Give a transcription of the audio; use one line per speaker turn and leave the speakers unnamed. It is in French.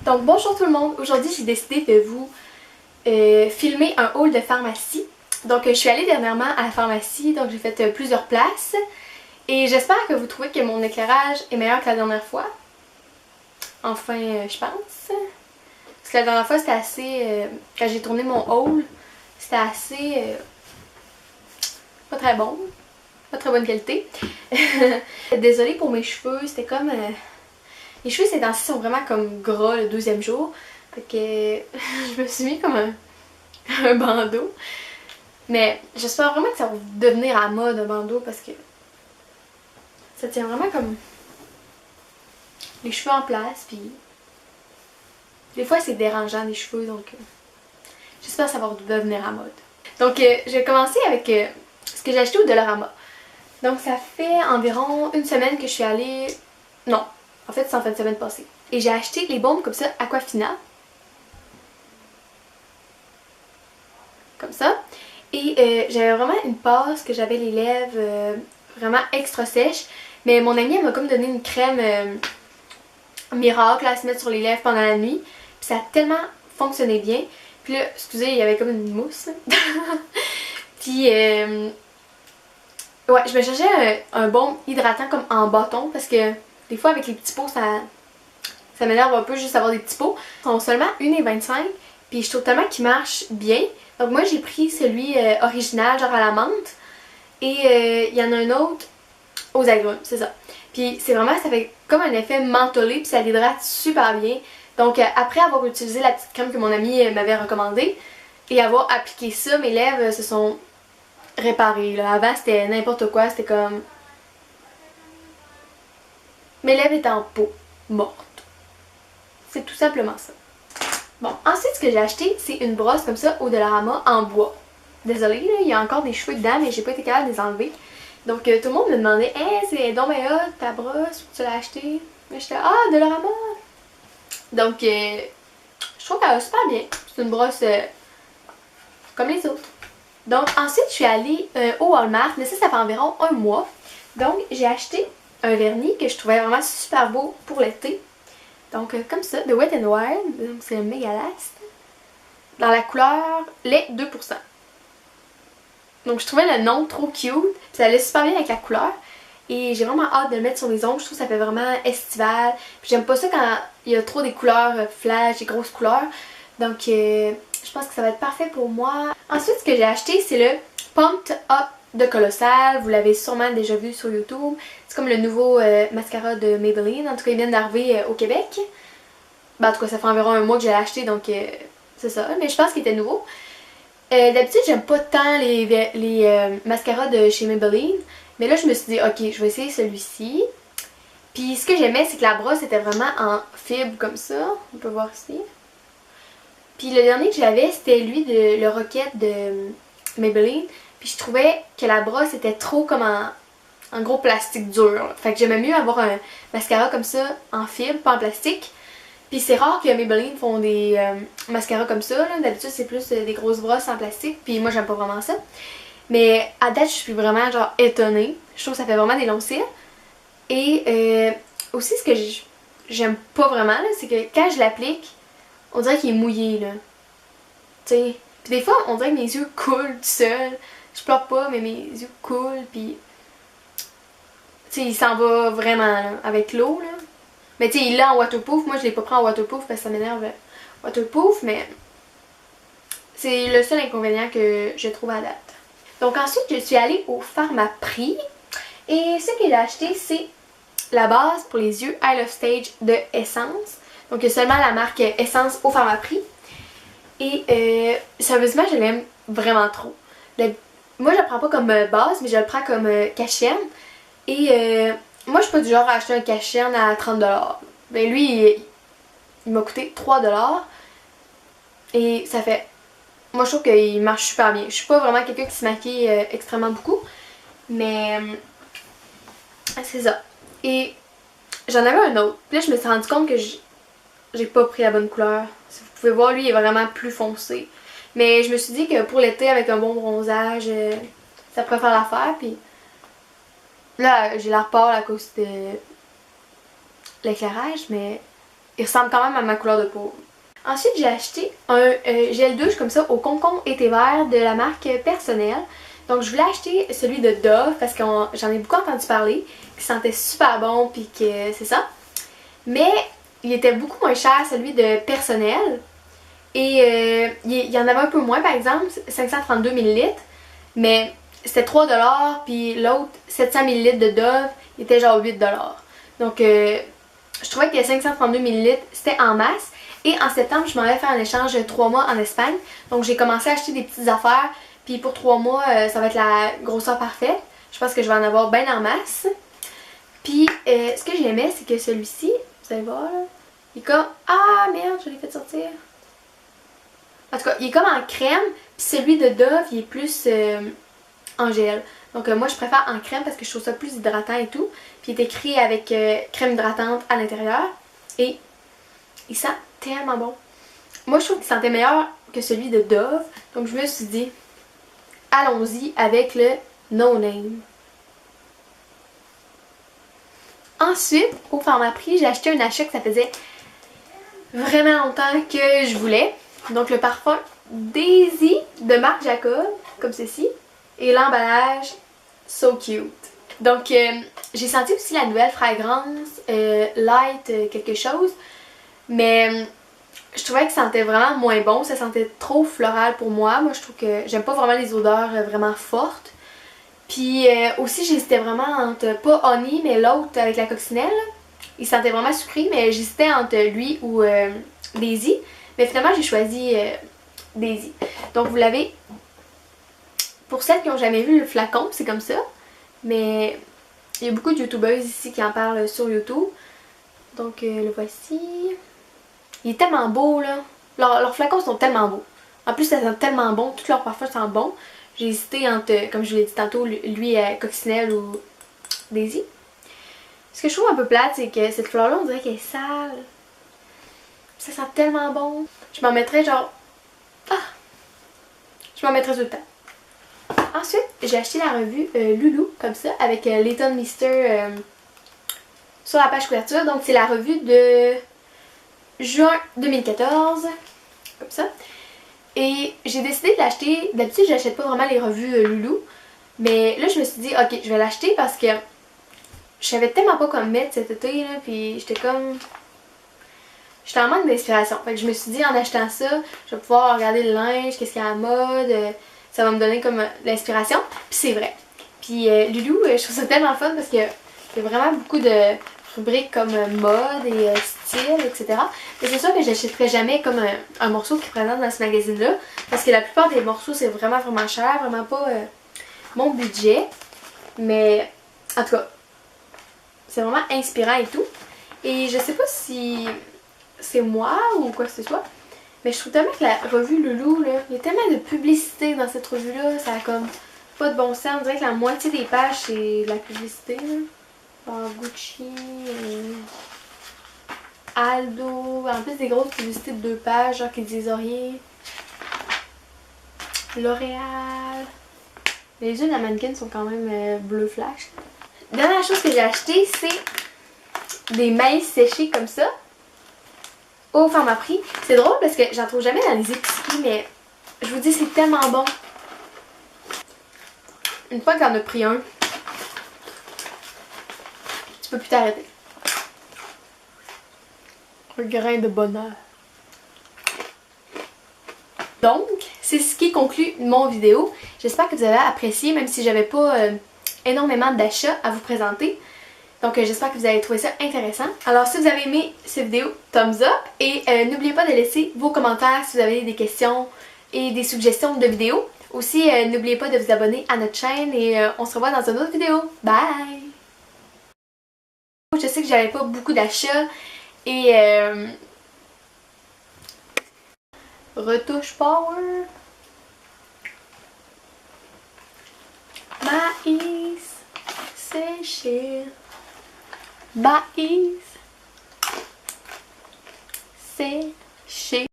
Donc bonjour tout le monde, aujourd'hui j'ai décidé de vous filmer un haul de pharmacie. Donc je suis allée dernièrement à la pharmacie, donc j'ai fait plusieurs places et j'espère que vous trouvez que mon éclairage est meilleur que la dernière fois. Enfin je pense. Parce que la dernière fois c'était assez... quand j'ai tourné mon haul, c'était assez... pas très bon, pas très bonne qualité. Désolée pour mes cheveux, c'était comme... les cheveux ces temps-ci sont vraiment comme gras le deuxième jour. Fait que je me suis mis comme un bandeau. Mais j'espère vraiment que ça va devenir à mode un bandeau parce que ça tient vraiment comme les cheveux en place. Puis des fois c'est dérangeant les cheveux donc j'espère que ça va devenir à mode. Donc je vais commencer avec ce que j'ai acheté au Dollarama. Donc ça fait environ une semaine que je suis allée... Non, en fait c'est en fin de semaine passée. Et j'ai acheté les baumes comme ça, Aquafina. Comme ça. Et j'avais vraiment une passe que j'avais les lèvres vraiment extra sèches. Mais mon amie elle m'a comme donné une crème miracle à se mettre sur les lèvres pendant la nuit. Puis ça a tellement fonctionné bien. Puis là, excusez, il y avait comme une mousse. Puis ouais, je me cherchais un baume hydratant comme en bâton parce que des fois avec les petits pots ça m'énerve un peu juste avoir des petits pots. Ils sont seulement 1,25 $. Puis je trouve tellement qu'ils marchent bien. Donc moi j'ai pris celui original, genre à la menthe. Et il y en a un autre aux agrumes, c'est ça. Puis c'est vraiment, ça fait comme un effet mentholé, puis ça l'hydrate super bien. Donc après avoir utilisé la petite crème que mon ami m'avait recommandée et avoir appliqué ça, mes lèvres se sont réparées. Là. Avant c'était n'importe quoi, c'était comme... Mes lèvres étaient en peau, morte. C'est tout simplement ça. Bon, ensuite ce que j'ai acheté, c'est une brosse comme ça au Dollarama en bois. Désolée, là, il y a encore des cheveux dedans, mais j'ai pas été capable de les enlever. Donc tout le monde me demandait hey, c'est donc ben hot ta brosse, où tu l'as acheté? J'étais ah, Dollarama! Donc je trouve qu'elle va super bien. C'est une brosse comme les autres. Donc ensuite je suis allée au Walmart, mais ça fait environ un mois. Donc j'ai acheté un vernis que je trouvais vraiment super beau pour l'été. Donc comme ça, de Wet n Wild, donc c'est un Megalast. Dans la couleur lait 2%. Donc je trouvais le nom trop cute, puis ça allait super bien avec la couleur. Et j'ai vraiment hâte de le mettre sur mes ongles, je trouve que ça fait vraiment estival. Puis j'aime pas ça quand il y a trop des couleurs flash, des grosses couleurs. Donc je pense que ça va être parfait pour moi. Ensuite ce que j'ai acheté c'est le Pumped Up de Colossal. Vous l'avez sûrement déjà vu sur YouTube. C'est comme le nouveau mascara de Maybelline. En tout cas il vient d'arriver au Québec. Ben, en tout cas ça fait environ un mois que j'ai acheté donc c'est ça. Mais je pense qu'il était nouveau. D'habitude j'aime pas tant les mascaras de chez Maybelline. Mais là je me suis dit ok je vais essayer celui-ci. Puis ce que j'aimais c'est que la brosse était vraiment en fibre comme ça. On peut voir ici. Puis le dernier que j'avais c'était lui de le Rocket de Maybelline. Puis je trouvais que la brosse était trop comme en gros plastique dur. Fait que j'aimais mieux avoir un mascara comme ça en fibre, pas en plastique. Puis c'est rare que Maybelline font des mascaras comme ça. D'habitude c'est plus des grosses brosses en plastique. Puis moi j'aime pas vraiment ça. Mais à date je suis vraiment genre étonnée. Je trouve que ça fait vraiment des longs cils. Et aussi ce que j'aime pas vraiment c'est que quand je l'applique, on dirait qu'il est mouillé là. Tu sais. Puis des fois on dirait que mes yeux coulent tout seul. Je pleure pas mais mes yeux coulent puis... Tu sais il s'en va vraiment là, avec l'eau là. Mais tu sais, il l'a en waterproof. Moi, je l'ai pas pris en waterproof parce que ça m'énerve waterproof, mais c'est le seul inconvénient que je trouve à date. Donc ensuite, je suis allée au Pharmaprix et ce que j'ai acheté, c'est la base pour les yeux I Love Stage de Essence. Donc il y a seulement la marque Essence au Pharmaprix. Et sérieusement, je l'aime vraiment trop. Moi, je le prends pas comme base, mais je le prends comme cacherne. Et moi, je suis pas du genre à acheter un cacherne à 30$. Ben lui, il m'a coûté 3$. Et ça fait... Moi, je trouve qu'il marche super bien. Je suis pas vraiment quelqu'un qui se maquille extrêmement beaucoup. Mais c'est ça. Et j'en avais un autre. Puis là, je me suis rendu compte que j'ai pas pris la bonne couleur. Si vous pouvez voir, lui, il est vraiment plus foncé. Mais je me suis dit que pour l'été, avec un bon bronzage, ça pourrait faire l'affaire. Puis là, j'ai la repart à cause de l'éclairage, mais il ressemble quand même à ma couleur de peau. Ensuite, j'ai acheté un gel douche comme ça au concombre et thé vert de la marque Personnel. Donc je voulais acheter celui de Dove parce que j'en ai beaucoup entendu parler, qui sentait super bon puis que c'est ça. Mais il était beaucoup moins cher celui de Personnel. Et il y en avait un peu moins par exemple, 532 ml. Mais c'était 3$ puis l'autre 700 ml de Dove, il était genre 8$. Donc je trouvais que 532 ml c'était en masse. Et en septembre, je m'en vais faire un échange de 3 mois en Espagne. Donc j'ai commencé à acheter des petites affaires. Puis pour 3 mois, ça va être la grosseur parfaite. Je pense que je vais en avoir bien en masse. Puis ce que j'aimais, c'est que celui-ci, vous allez voir là, il est comme... Ah merde, je l'ai fait sortir. En tout cas, il est comme en crème. Puis celui de Dove, il est plus en gel. Donc moi, je préfère en crème parce que je trouve ça plus hydratant et tout. Puis il est écrit avec crème hydratante à l'intérieur. Et il sent tellement bon. Moi, je trouve qu'il sentait meilleur que celui de Dove. Donc je me suis dit... Allons-y avec le No Name. Ensuite, au Pharmaprix, j'ai acheté un achat que ça faisait vraiment longtemps que je voulais. Donc le parfum Daisy de Marc Jacob, comme ceci. Et l'emballage So Cute. Donc j'ai senti aussi la nouvelle fragrance Light quelque chose. Mais je trouvais que ça sentait vraiment moins bon, ça sentait trop floral pour moi. Moi je trouve que j'aime pas vraiment les odeurs vraiment fortes. Puis aussi j'hésitais vraiment entre, pas Honey mais l'autre avec la coccinelle. Il sentait vraiment sucré mais j'hésitais entre lui ou Daisy. Mais finalement j'ai choisi Daisy. Donc vous l'avez, pour celles qui n'ont jamais vu le flacon, c'est comme ça. Mais il y a beaucoup de youtubeuses ici qui en parlent sur YouTube. Donc le voici. Il est tellement beau là. Leurs flacons sont tellement beaux. En plus ça sent tellement bon. Tous leurs parfums sentent bon. J'ai hésité entre, comme je vous l'ai dit tantôt, lui à coccinelle ou Daisy. Ce que je trouve un peu plate, c'est que cette fleur là on dirait qu'elle est sale. Ça sent tellement bon. Je m'en mettrais genre... Ah! Je m'en mettrais tout le temps. Ensuite, j'ai acheté la revue Loulou, comme ça, avec Leighton Meester sur la page couverture. Donc c'est la revue de juin 2014, comme ça. Et j'ai décidé de l'acheter. D'habitude, j'achète pas vraiment les revues Loulou. Mais là, je me suis dit, ok, je vais l'acheter parce que je savais tellement pas quoi me mettre cet été, là. Puis j'étais comme... J'étais en manque d'inspiration. Fait que je me suis dit, en achetant ça, je vais pouvoir regarder le linge, qu'est-ce qu'il y a à la mode. Ça va me donner comme de l'inspiration. Puis c'est vrai. Puis Loulou, je trouve ça tellement fun parce qu'il y a vraiment beaucoup de rubriques comme mode et style, etc. Mais c'est sûr que j'achèterais jamais comme un morceau qui présente dans ce magazine-là. Parce que la plupart des morceaux, c'est vraiment cher. Vraiment pas mon budget. Mais en tout cas, c'est vraiment inspirant et tout. Et je sais pas si c'est moi ou quoi que ce soit. Mais je trouve tellement que la revue Loulou, là, il y a tellement de publicité dans cette revue-là. Ça a comme pas de bon sens. On dirait que la moitié des pages, c'est de la publicité. Là. Genre Gucci, Aldo, en plus des grosses publicités de 2 pages, genre qui disent rien. L'Oréal. Les yeux de la mannequin sont quand même bleu flash. Dernière chose que j'ai acheté, c'est des maïs séchés comme ça. Au Pharmaprix. C'est drôle parce que j'en trouve jamais dans les épiceries, mais je vous dis, c'est tellement bon. Une fois que t'en as pris un, tu peux plus t'arrêter. Un grain de bonheur. Donc, c'est ce qui conclut mon vidéo. J'espère que vous avez apprécié, même si j'avais pas énormément d'achats à vous présenter. Donc j'espère que vous avez trouvé ça intéressant. Alors si vous avez aimé cette vidéo, thumbs up. Et n'oubliez pas de laisser vos commentaires si vous avez des questions et des suggestions de vidéos. Aussi, n'oubliez pas de vous abonner à notre chaîne et on se revoit dans une autre vidéo. Bye! Je sais que j'avais pas beaucoup d'achats et retouche power. Maïs séché. Maïs séché.